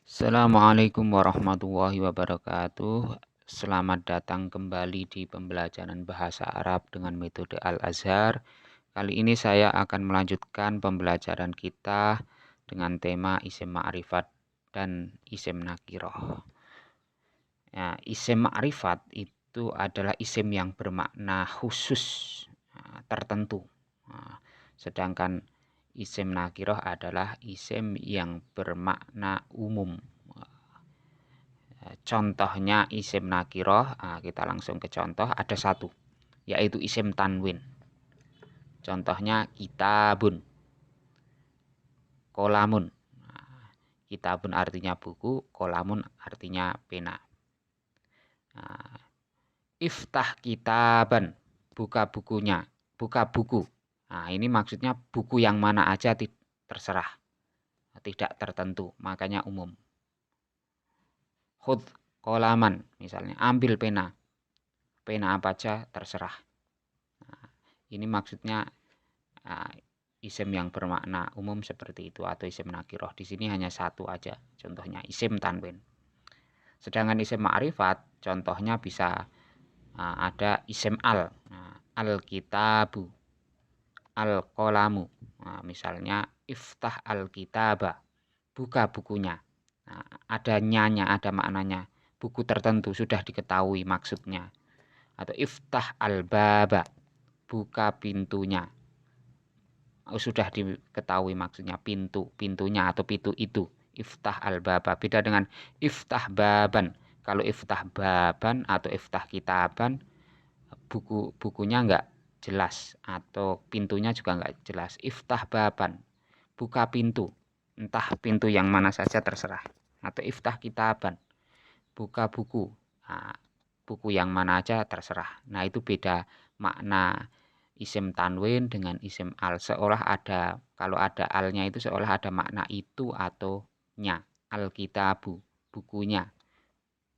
Assalamualaikum warahmatullahi wabarakatuh. Selamat datang kembali di pembelajaran bahasa Arab dengan metode Al-Azhar. Kali ini saya akan melanjutkan pembelajaran kita dengan tema isim ma'rifat dan isim nakiroh. Ya, isim ma'rifat itu adalah isim yang bermakna khusus tertentu. Sedangkan isim nakiroh adalah isim yang bermakna umum. Contohnya isim nakiroh, kita langsung ke contoh, ada satu, yaitu isim tanwin. Contohnya kitabun, kolamun. Kitabun artinya buku, kolamun artinya pena. Iftah kitaban, buka bukunya, buka buku. Nah, ini maksudnya buku yang mana aja terserah, tidak tertentu, makanya umum. Khudh kolaman, misalnya ambil pena, pena apa aja terserah. Nah, ini maksudnya isim yang bermakna umum seperti itu atau isim nakiroh. Di sini hanya satu aja, contohnya isim tanwin. Sedangkan isim ma'rifat, contohnya bisa ada isim al, al-kitabu, al-qolamu. Nah, misalnya iftah al-kitaba, buka bukunya. Nah, ada nyanya, ada maknanya. Buku tertentu sudah diketahui maksudnya. Atau iftah al-baba, buka pintunya. Sudah diketahui maksudnya pintunya atau pintu itu. Iftah al-baba. Beda dengan iftah baban. Kalau iftah baban atau iftah kitaban, bukunya enggak jelas atau pintunya juga enggak jelas. Iftah baban, buka pintu. Entah pintu yang mana saja terserah. Atau iftah kitaban, buka buku. Nah, buku yang mana aja terserah. Nah, itu beda makna isim tanwin dengan isim al. Seolah ada, kalau ada alnya itu seolah ada makna itu atau nya. Al-kitabu, bukunya,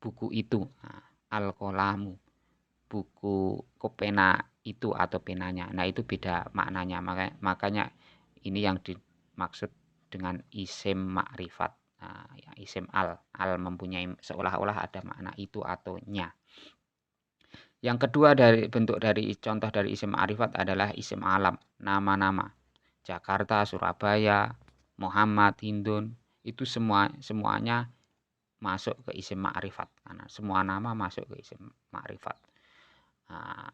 buku itu. Nah, al-qolamu, buku pena itu atau penanya. Nah, itu beda maknanya. Makanya ini yang dimaksud dengan isim ma'rifat. Nah, ya, isim al mempunyai seolah-olah ada makna itu atau nya. Yang kedua dari bentuk dari contoh dari isim ma'rifat adalah isim alam, nama-nama. Jakarta, Surabaya, Muhammad, Hindun, itu semuanya masuk ke isim ma'rifat karena semua nama masuk ke isim ma'rifat. Nah,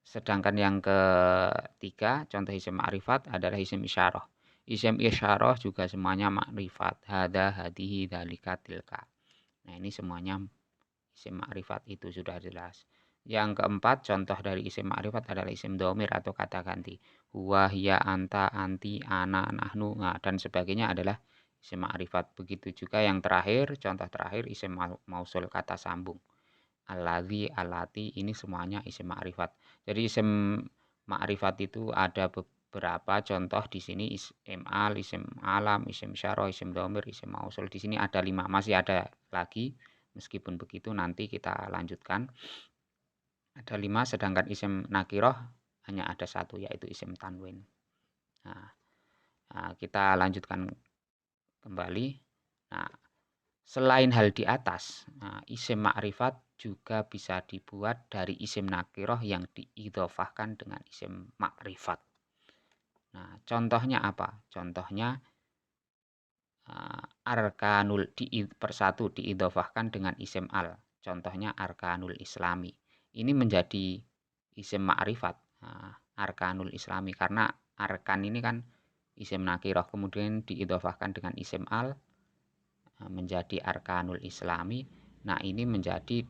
sedangkan yang ketiga contoh isim ma'rifat adalah isim isyarah. Isim isyarah juga semuanya ma'rifat. Hada, hadihi, dalika, tilka. Nah, ini semuanya isim ma'rifat itu sudah jelas. Yang keempat contoh dari isim ma'rifat adalah isim dhamir atau kata ganti. Huwa, hiya, anta, anti, ana, nahnu, nah, dan sebagainya adalah isim ma'rifat. Begitu juga yang terakhir, contoh terakhir isim mausul kata sambung. Alladzi, alati, ini semuanya isim ma'rifat. Jadi isim ma'rifat itu ada beberapa contoh di sini, isim al, isim alam, isim syarah, isim dhamir, isim mausul. Di sini ada 5, masih ada lagi. Meskipun begitu nanti kita lanjutkan. Ada 5, sedangkan isim nakiroh hanya ada 1, yaitu isim tanwin. Nah, kita lanjutkan kembali. Nah, selain hal di atas, isim ma'rifat juga bisa dibuat dari isim nakiroh yang diidhofahkan dengan isim ma'rifat. Nah, contohnya apa? Contohnya arkanul persatu diidhofahkan dengan isim al. Contohnya arkanul islami. Ini menjadi isim ma'rifat, arkanul islami, karena arkan ini kan isim nakiroh kemudian diidhofahkan dengan isim al menjadi arkanul islami. Nah, ini menjadi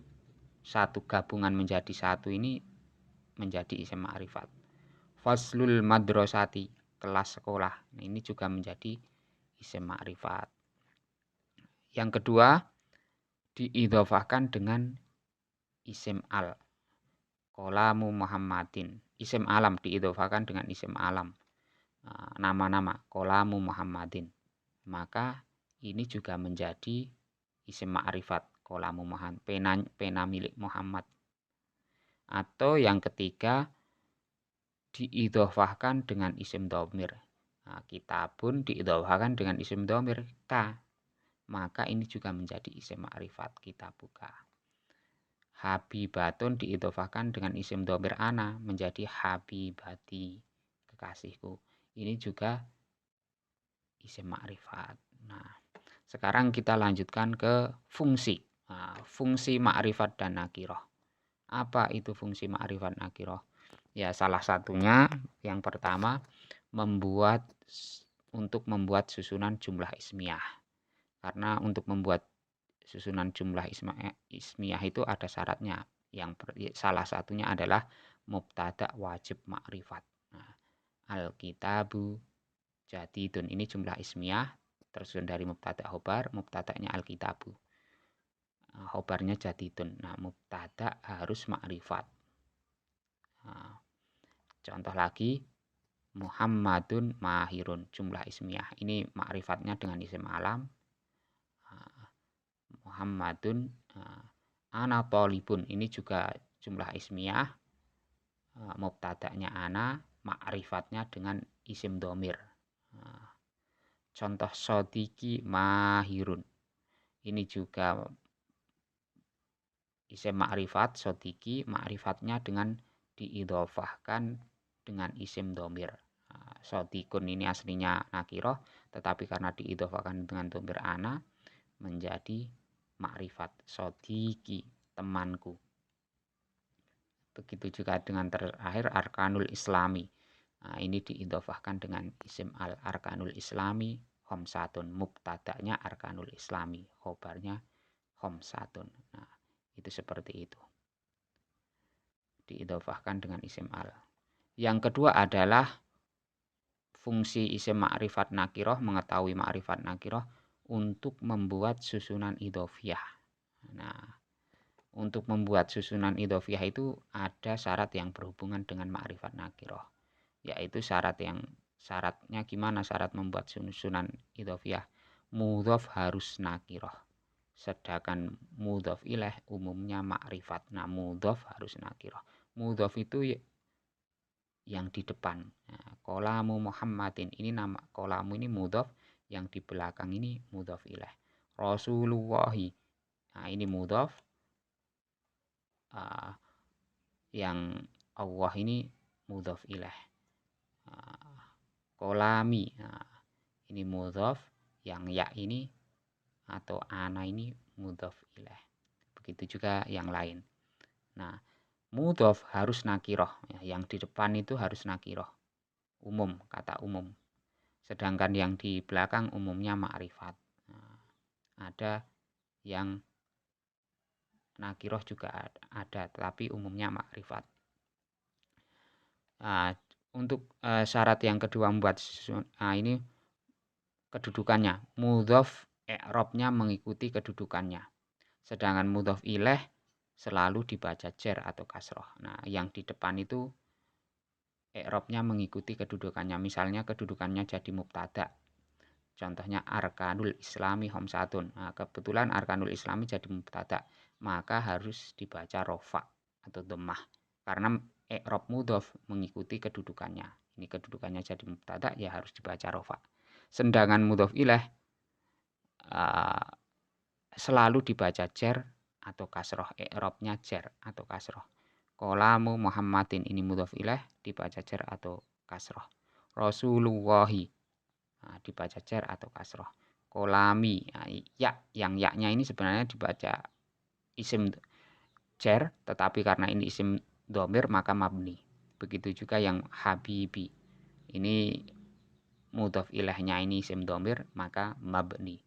satu gabungan menjadi satu, ini menjadi isim ma'rifat. Faslul madrasati, kelas sekolah. Nah, ini juga menjadi isim ma'rifat. Yang kedua, diidhofahkan dengan isim al. Qolamu Muhammadin. Isim alam diidhofahkan dengan isim alam. Nama-nama, qolamu Muhammadin. Maka ini juga menjadi isim ma'rifat. Qolamu Muhammad, pena milik Muhammad. Atau yang ketiga, diidhofahkan dengan isim dhamir. Kitabun diidhofahkan dengan isim dhamir ka. maka ini juga menjadi isim ma'rifat. Kita buka. Habibatun diidhofahkan dengan isim dhamir ana menjadi habibati, kekasihku. Ini juga isim ma'rifat. Nah, sekarang kita lanjutkan ke fungsi. Nah, fungsi ma'rifat dan nakiroh. Apa itu fungsi ma'rifat nakiroh? Ya, salah satunya yang pertama untuk membuat susunan jumlah ismiyah. Karena untuk membuat susunan jumlah ismiyah itu ada syaratnya. Salah satunya adalah mubtada wajib ma'rifat. Nah, al-kitabu jadidun ini jumlah ismiyah tersusun dari mubtada khobar, mubtadanya al-kitabu. Khobarnya jadidun. Nah, mubtada harus ma'rifat. Nah, contoh lagi Muhammadun mahirun jumlah ismiyah. Ini ma'rifatnya dengan isim alam. Muhammadun ana thalibun ini juga jumlah ismiyah. Mubtada'nya ana, ma'rifatnya dengan isim dhamir. Contoh sodiki mahirun. Ini juga isim ma'rifat, sodiki ma'rifatnya dengan diidhofahkan dengan isim dhamir. Sodikun ini aslinya nakiroh, tetapi karena diidhofahkan dengan dhamir ana menjadi ma'rifat. Sodiki, temanku. Begitu juga dengan terakhir arkanul islami. Nah, ini diidhofahkan dengan isim al-arkanul islami khamsatun. Mubtada'nya arkanul islami, khobarnya khamsatun. Nah, itu seperti itu. Diidhofahkan dengan isim al. Yang kedua adalah fungsi isim ma'rifat nakiroh, mengetahui ma'rifat nakiroh untuk membuat susunan idhofiyah. Nah, untuk membuat susunan idhofiyah itu ada syarat yang berhubungan dengan ma'rifat nakiroh, yaitu syaratnya gimana syarat membuat susunan idhofiyah? Mudhof harus nakiroh, sedangkan mudhof ilaih umumnya ma'rifat. Nah, mudhof harus nakiroh. Mudhof itu yang di depan. Nah, qolamu Muhammadin ini nama qolamu ini mudhof, yang di belakang ini mudhof ilaih. Rasulullahi, nah ini mudhof, yang Allah ini mudhof ilaih. Kolami, nah, ini mudhof, yang ya ini atau ana ini mudhof ilaih. Begitu juga yang lain. Nah, mudhof harus nakiroh, yang di depan itu harus nakiroh, umum, kata umum. Sedangkan yang di belakang umumnya ma'rifat. Nah, ada yang nakiroh juga ada, tapi umumnya ma'rifat. Nah, untuk syarat yang kedua membuat ini kedudukannya. Mudhof i'rabnya mengikuti kedudukannya. Sedangkan mudhof ilaih selalu dibaca jar atau kasroh. Nah, yang di depan itu i'rabnya mengikuti kedudukannya. Misalnya kedudukannya jadi mubtada. Contohnya arkanul islami khamsatun. Nah, kebetulan arkanul islami jadi mubtada, maka harus dibaca rofa atau dhammah. Karena i'rab mudhof mengikuti kedudukannya. Ini kedudukannya jadi mubtada, ya harus dibaca rofa. Sedangkan mudhof ilaih selalu dibaca jar atau kasroh. I'rabnya jar atau kasroh. Qolamu Muhammadin ini mudhof ilaih dibaca jar atau kasroh. Rasulullahi, nah, dibaca jar atau kasroh. Kolami, nah, ya, yang ya-nya ini sebenarnya dibaca isim jar, tetapi karena ini isim dhamir maka mabni. Begitu juga yang habibi, ini mudhof ilaihnya ini isim dhamir maka mabni.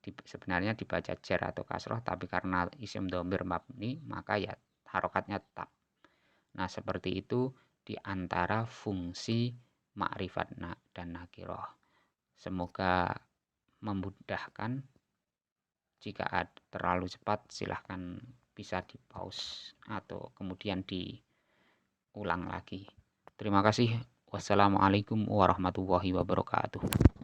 Sebenarnya dibaca jar atau kasroh, tapi karena isim dhamir mabni maka ya harokatnya tetap. Nah, seperti itu di antara fungsi ma'rifat dan nakiroh. Semoga memudahkan. Jika terlalu cepat silahkan bisa di pause atau kemudian diulang lagi. Terima kasih. Wassalamualaikum warahmatullahi wabarakatuh.